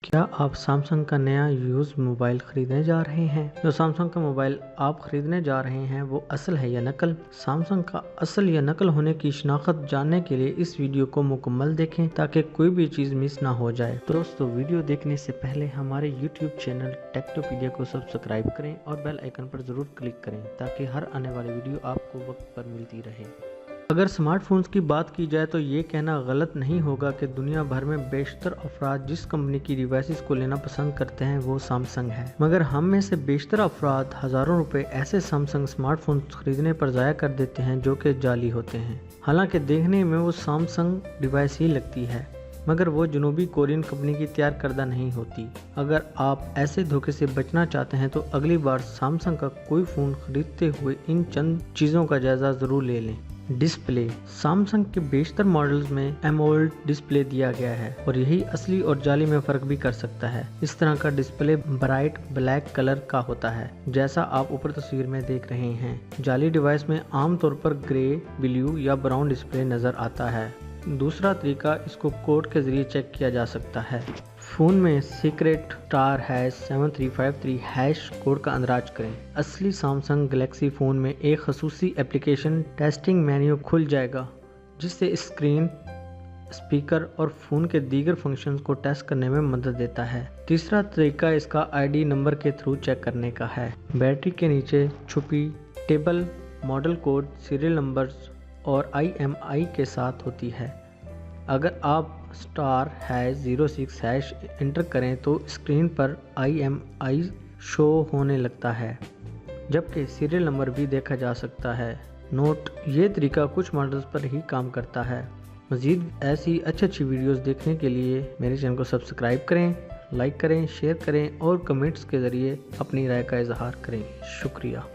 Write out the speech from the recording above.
क्या आप सैमसंग का नया यूज मोबाइल खरीदने जा रहे हैं? जो सैमसंग का मोबाइल आप खरीदने जा रहे हैं वो असल है या नकल? सैमसंग का असल या नकल होने की शनाख्त जानने के लिए इस वीडियो को मुकम्मल देखें ताकि कोई भी चीज मिस ना हो जाए। दोस्तों, वीडियो देखने से पहले हमारे YouTube चैनल टेक्टोपीडिया को सब्सक्राइब करें और बेल आइकन पर जरूर क्लिक करें ताकि हर आने वाली वीडियो आपको वक्त पर मिलती रहे। अगर स्मार्टफोन्स की बात की जाए तो ये कहना गलत नहीं होगा कि दुनिया भर में बेशतर अफराद जिस कंपनी की डिवाइसेस को लेना पसंद करते हैं वो सैमसंग है, मगर हम में से बेशतर अफराद हज़ारों रुपए ऐसे सैमसंग स्मार्टफोन्स खरीदने पर ज़ाया कर देते हैं जो कि जाली होते हैं। हालांकि देखने में वो सैमसंग डिवाइस ही लगती है, मगर वो जनूबी कोरियन कंपनी की तैयार करदा नहीं होती। अगर आप ऐसे धोखे से बचना चाहते हैं तो अगली बार सैमसंग का कोई फ़ोन खरीदते हुए इन चंद चीज़ों का जायज़ा ज़रूर ले लें। डिस्प्ले। सैमसंग के बेशतर मॉडल्स में एमोलेड डिस्प्ले दिया गया है और यही असली और जाली में फ़र्क भी कर सकता है। इस तरह का डिस्प्ले ब्राइट ब्लैक कलर का होता है, जैसा आप ऊपर तस्वीर में देख रहे हैं। जाली डिवाइस में आमतौर पर ग्रे, ब्लू या ब्राउन डिस्प्ले नज़र आता है। दूसरा तरीका, इसको कोड के ज़रिए चेक किया जा सकता है। फ़ोन में सीक्रेट *7353# कोड का अंदराज करें। असली सैमसंग गैलेक्सी फ़ोन में एक खसूसी एप्लीकेशन टेस्टिंग मेन्यू खुल जाएगा जिससे स्क्रीन, स्पीकर और फ़ोन के दीगर फंक्शंस को टेस्ट करने में मदद देता है। तीसरा तरीका इसका ID नंबर के थ्रू चेक करने का है। बैटरी के नीचे छुपी table model code, serial numbers और IMI के साथ होती है। अगर आप *06# एंटर करें तो स्क्रीन पर IMI शो होने लगता है, जबकि सीरियल नंबर भी देखा जा सकता है। नोट: ये तरीका कुछ मॉडल्स पर ही काम करता है। मज़ीद ऐसी अच्छी वीडियोस देखने के लिए मेरे चैनल को सब्सक्राइब करें, लाइक करें, शेयर करें और कमेंट्स के ज़रिए अपनी राय का इजहार करें। शुक्रिया।